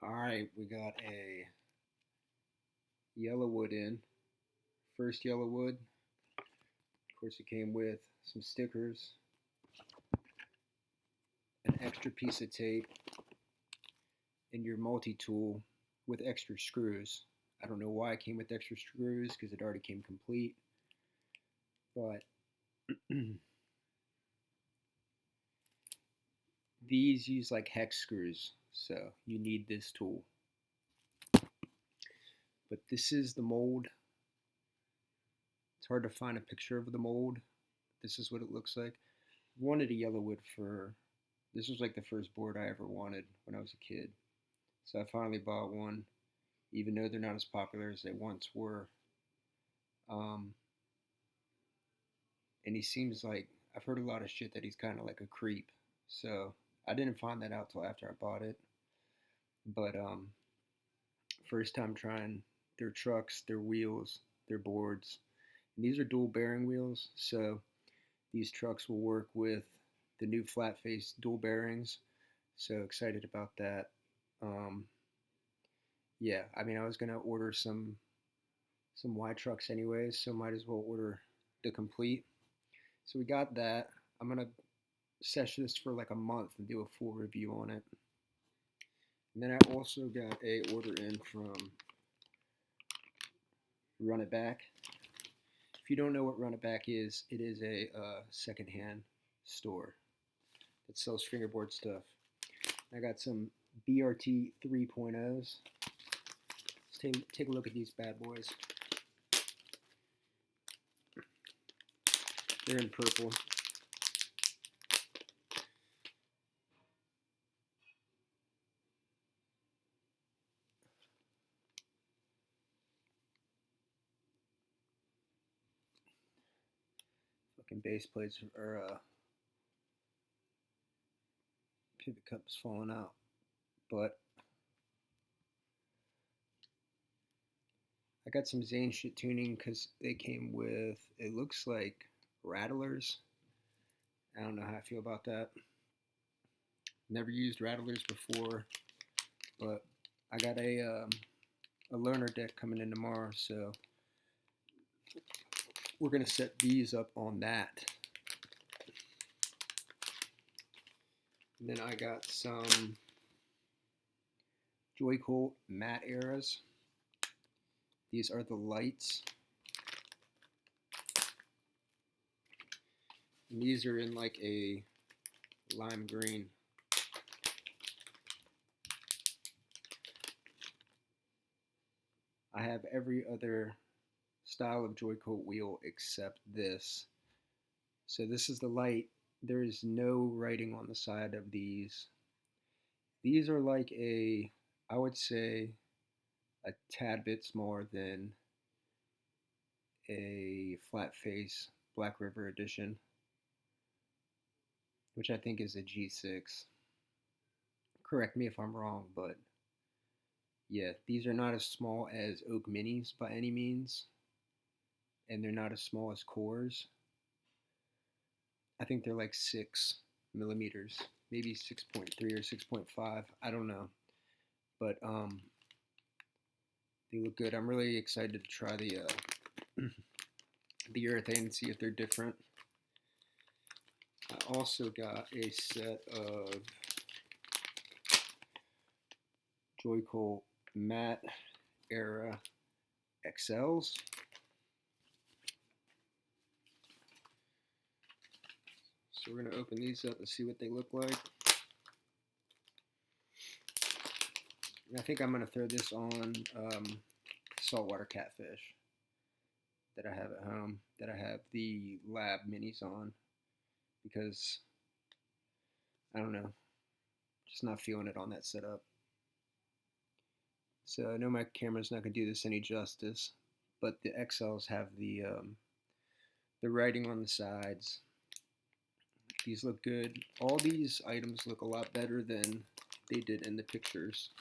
Alright, we got a Yellowwood in. First Yellowwood. Of course, it came with some stickers, an extra piece of tape, and your multi-tool with extra screws. I don't know why it came with extra screws because it already came complete, but these use like hex screws, so you need this tool. But this is the mold. It's hard to find a picture of the mold. This is what it looks like. I wanted a Yellowwood this was like the first board I ever wanted when I was a kid. So I finally bought one, even though they're not as popular as they once were. And he seems like, I've heard a lot of shit that he's kind of like a creep. So I didn't find that out till after I bought it. But first time trying their trucks, their wheels, their boards. And these are dual bearing wheels, so these trucks will work with the new flat face dual bearings. So excited about that. Yeah, I mean, I was gonna order some Y trucks anyways, so might as well order the complete. So we got that. I'm gonna session this for like a month and do a full review on it. And then I also got a order in from Run It Back. If you don't know what Run It Back is, it is a secondhand store that sells fingerboard stuff. I got some BRT 3.0s. Let's take a look at these bad boys. They're in purple. Fucking base plates are pivot cups falling out, but I got some Zane shit tuning because they came with, it looks like rattlers. I don't know how I feel about that. Never used rattlers before, but I got a learner deck coming in tomorrow, so we're gonna set these up on that. And then I got some joycult matte eras. These are the lights. And these are in like a lime green. I have every other style of joycult wheel except this. So this is the light. There is no writing on the side of these. These are like I would say, a tad bit smaller than a flat face Black River edition, which I think is a G6. Correct me if I'm wrong, but yeah, these are not as small as Oak Minis by any means, and they're not as small as cores. I think they're like 6 millimeters, maybe 6.3 or 6.5. I don't know, but they look good. I'm really excited to try the urethane and see if they're different. I also got a set of joycult matte era XLs. So we're gonna open these up and see what they look like. And I think I'm gonna throw this on saltwater catfish that I have at home, that I have the lab minis on, because I don't know, just not feeling it on that setup. So I know my camera's not gonna do this any justice, but the XLs have the writing on the sides. These look good. All these items look a lot better than they did in the pictures.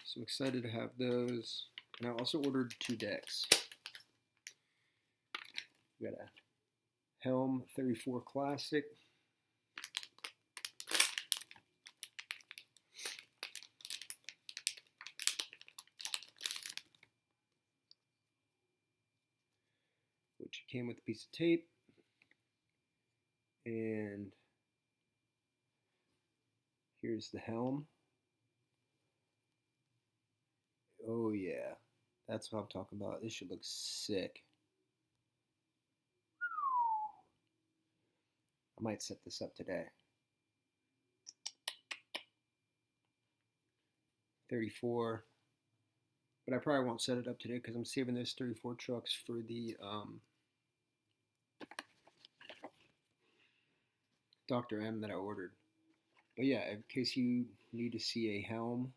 So I'm excited to have those. And I also ordered 2 decks. We got a Helm 34 Classic. Came with a piece of tape, and here's the helm. Oh yeah, that's what I'm talking about. This should look sick. I might set this up today. 34, but I probably won't set it up today because I'm saving those 34 trucks for the Dr. M that I ordered. But yeah, in case you need to see a helm,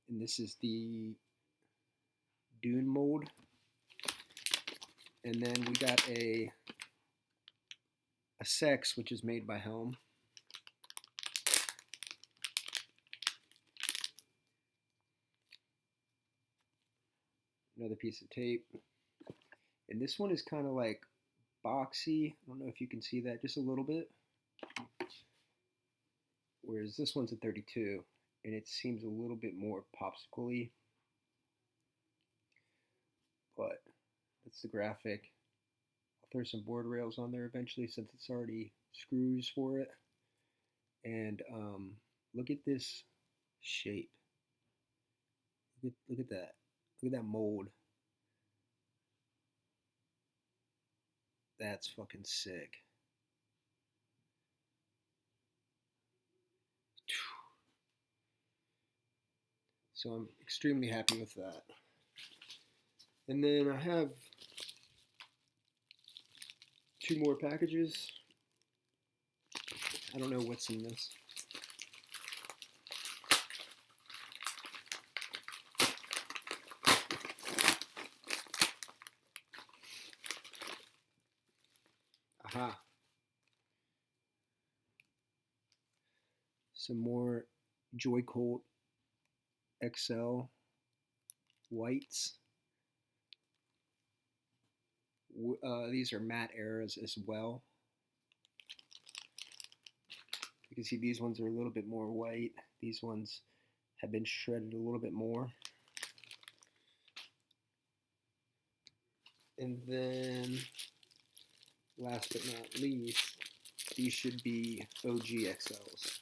and this is the Dune mold, and then we got a sex, which is made by Helm. Another piece of tape. And this one is kind of like boxy. I don't know if you can see that just a little bit. Whereas this one's a 32, and it seems a little bit more popsicle-y. But that's the graphic. I'll throw some board rails on there eventually since it's already screws for it. And look at this shape. Look at that. Look at that mold. That's fucking sick. So I'm extremely happy with that. And then I have 2 more packages. I don't know what's in this. Aha. Some more Joycult XL whites. These are matte eras as well. You can see these ones are a little bit more white. These ones have been shredded a little bit more. And then, last but not least, these should be OG XLs.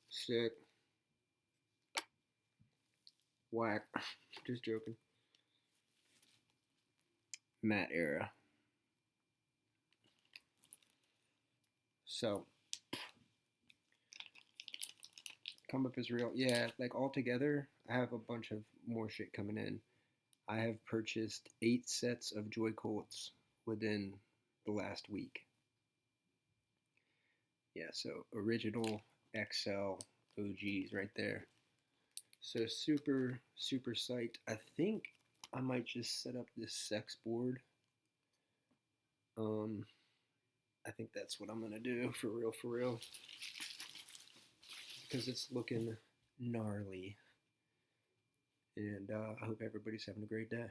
Sick. Whack. Just joking. Matte era. So, come up is real. Yeah, like all together, I have a bunch of more shit coming in. I have purchased 8 sets of Joycults within the last week. Yeah, so original XL OGs right there. So super, super psyched. I think I might just set up this sex board. I think that's what I'm gonna do for real. Because it's looking gnarly. And I hope everybody's having a great day.